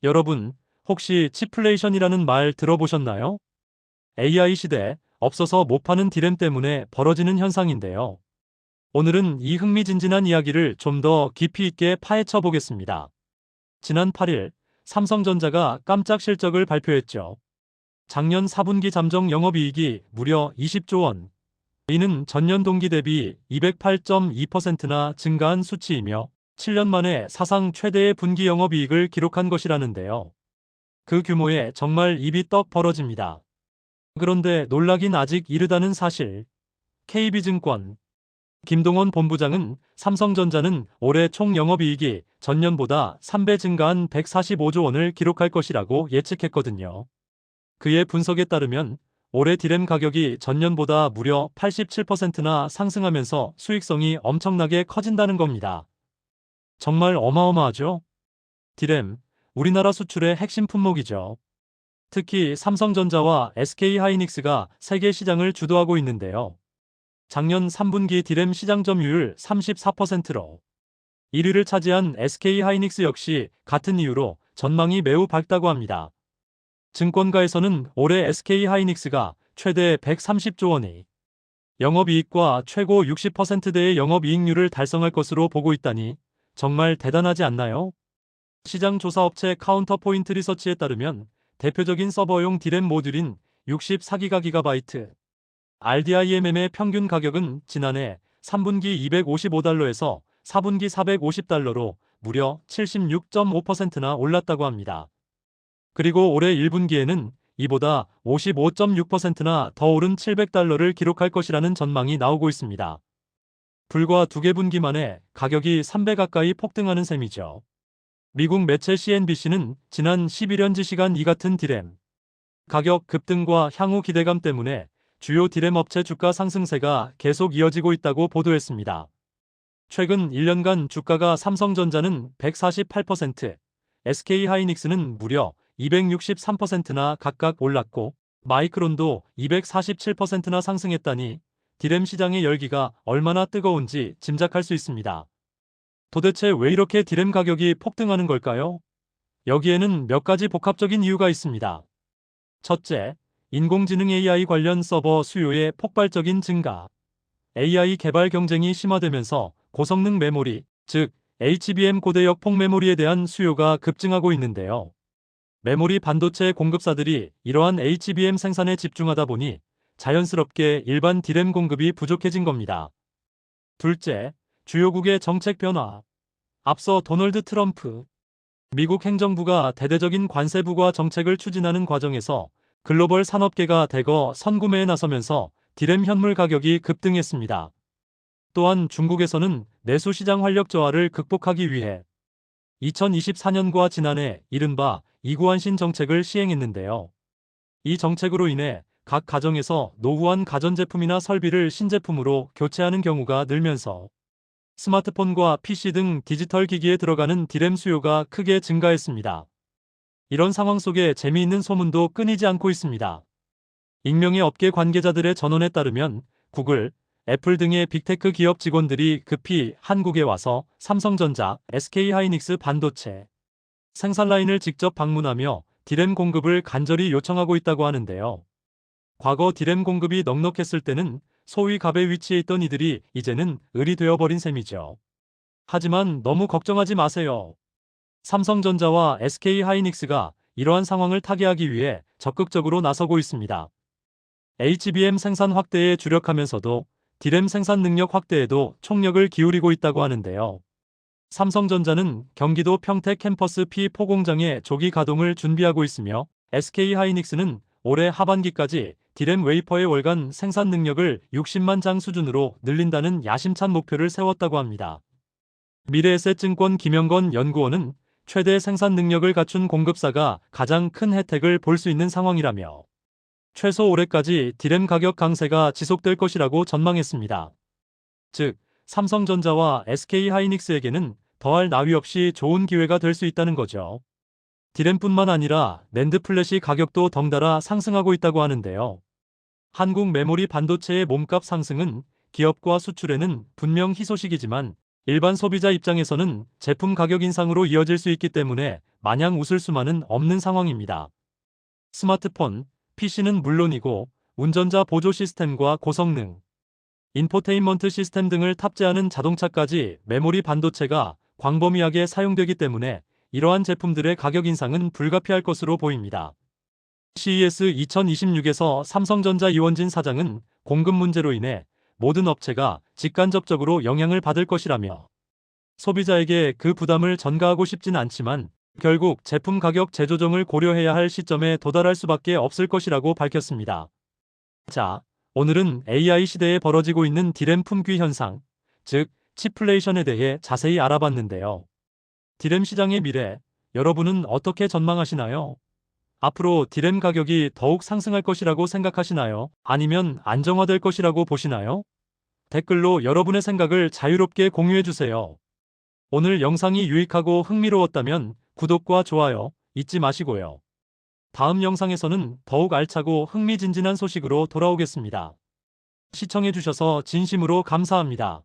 여러분, 혹시 치플레이션이라는 말 들어보셨나요? AI 시대 없어서 못 파는 디램 때문에 벌어지는 현상인데요. 오늘은 이 흥미진진한 이야기를 좀 더 깊이 있게 파헤쳐 보겠습니다. 지난 8일, 삼성전자가 깜짝 실적을 발표했죠. 작년 4분기 잠정 영업이익이 무려 20조 원. 이는 전년 동기 대비 208.2%나 증가한 수치이며 7년 만에 사상 최대의 분기 영업이익을 기록한 것이라는데요. 그 규모에 정말 입이 떡 벌어집니다. 그런데 놀라긴 아직 이르다는 사실. KB증권 김동원 본부장은 삼성전자는 올해 총 영업이익이 전년보다 3배 증가한 145조 원을 기록할 것이라고 예측했거든요. 그의 분석에 따르면 올해 디램 가격이 전년보다 무려 87%나 상승하면서 수익성이 엄청나게 커진다는 겁니다. 정말 어마어마하죠? 디램, 우리나라 수출의 핵심 품목이죠. 특히 삼성전자와 SK하이닉스가 세계 시장을 주도하고 있는데요. 작년 3분기 디램 시장 점유율 34%로 1위를 차지한 SK하이닉스 역시 같은 이유로 전망이 매우 밝다고 합니다. 증권가에서는 올해 SK하이닉스가 최대 130조 원의 영업이익과 최고 60%대의 영업이익률을 달성할 것으로 보고 있다니 정말 대단하지 않나요? 시장 조사업체 카운터포인트 리서치에 따르면 대표적인 서버용 디램 모듈인 64GB RDIMM의 평균 가격은 지난해 3분기 255달러에서 4분기 450달러로 무려 76.5%나 올랐다고 합니다. 그리고 올해 1분기에는 이보다 55.6%나 더 오른 700달러를 기록할 것이라는 전망이 나오고 있습니다. 불과 2개 분기 만에 가격이 3배 가까이 폭등하는 셈이죠. 미국 매체 CNBC는 지난 11년 지시간 이 같은 디램 가격 급등과 향후 기대감 때문에 주요 디램 업체 주가 상승세가 계속 이어지고 있다고 보도했습니다. 최근 1년간 주가가 삼성전자는 148%, SK하이닉스는 무려 263%나 각각 올랐고 마이크론도 247%나 상승했다니 디램 시장의 열기가 얼마나 뜨거운지 짐작할 수 있습니다. 도대체 왜 이렇게 디램 가격이 폭등하는 걸까요? 여기에는 몇 가지 복합적인 이유가 있습니다. 첫째, 인공지능 AI 관련 서버 수요의 폭발적인 증가. AI 개발 경쟁이 심화되면서 고성능 메모리, 즉 HBM 고대역 폭메모리에 대한 수요가 급증하고 있는데요. 메모리 반도체 공급사들이 이러한 HBM 생산에 집중하다 보니 자연스럽게 일반 디램 공급이 부족해진 겁니다. 둘째, 주요국의 정책 변화. 앞서 도널드 트럼프 미국 행정부가 대대적인 관세 부과 정책을 추진하는 과정에서 글로벌 산업계가 대거 선구매에 나서면서 디램 현물 가격이 급등했습니다. 또한 중국에서는 내수 시장 활력 저하를 극복하기 위해 2024년과 지난해 이른바 이구환신 정책을 시행했는데요. 이 정책으로 인해 각 가정에서 노후한 가전제품이나 설비를 신제품으로 교체하는 경우가 늘면서 스마트폰과 PC 등 디지털 기기에 들어가는 디램 수요가 크게 증가했습니다. 이런 상황 속에 재미있는 소문도 끊이지 않고 있습니다. 익명의 업계 관계자들의 전언에 따르면 구글, 애플 등의 빅테크 기업 직원들이 급히 한국에 와서 삼성전자, SK하이닉스 반도체 생산 라인을 직접 방문하며 디램 공급을 간절히 요청하고 있다고 하는데요. 과거 디램 공급이 넉넉했을 때는 소위 갑의 위치에 있던 이들이 이제는 을이 되어버린 셈이죠. 하지만 너무 걱정하지 마세요. 삼성전자와 SK하이닉스가 이러한 상황을 타개하기 위해 적극적으로 나서고 있습니다. HBM 생산 확대에 주력하면서도 디램 생산 능력 확대에도 총력을 기울이고 있다고 하는데요. 삼성전자는 경기도 평택 캠퍼스 P4 공장의 조기 가동을 준비하고 있으며 SK하이닉스는 올해 하반기까지 디램 웨이퍼의 월간 생산 능력을 60만 장 수준으로 늘린다는 야심찬 목표를 세웠다고 합니다. 미래에셋증권 김영건 연구원은 최대 생산 능력을 갖춘 공급사가 가장 큰 혜택을 볼 수 있는 상황이라며 최소 올해까지 디램 가격 강세가 지속될 것이라고 전망했습니다. 즉, 삼성전자와 SK하이닉스에게는 더할 나위 없이 좋은 기회가 될 수 있다는 거죠. 디램뿐만 아니라 낸드 플래시 가격도 덩달아 상승하고 있다고 하는데요. 한국 메모리 반도체의 몸값 상승은 기업과 수출에는 분명 희소식이지만 일반 소비자 입장에서는 제품 가격 인상으로 이어질 수 있기 때문에 마냥 웃을 수만은 없는 상황입니다. 스마트폰, PC는 물론이고 운전자 보조 시스템과 고성능, 인포테인먼트 시스템 등을 탑재하는 자동차까지 메모리 반도체가 광범위하게 사용되기 때문에 이러한 제품들의 가격 인상은 불가피할 것으로 보입니다. CES 2026에서 삼성전자 이원진 사장은 공급 문제로 인해 모든 업체가 직간접적으로 영향을 받을 것이라며 소비자에게 그 부담을 전가하고 싶진 않지만 결국 제품 가격 재조정을 고려해야 할 시점에 도달할 수밖에 없을 것이라고 밝혔습니다. 자, 오늘은 AI 시대에 벌어지고 있는 디램 품귀 현상, 즉 치플레이션에 대해 자세히 알아봤는데요. 디램 시장의 미래, 여러분은 어떻게 전망하시나요? 앞으로 디램 가격이 더욱 상승할 것이라고 생각하시나요? 아니면 안정화될 것이라고 보시나요? 댓글로 여러분의 생각을 자유롭게 공유해주세요. 오늘 영상이 유익하고 흥미로웠다면 구독과 좋아요 잊지 마시고요. 다음 영상에서는 더욱 알차고 흥미진진한 소식으로 돌아오겠습니다. 시청해주셔서 진심으로 감사합니다.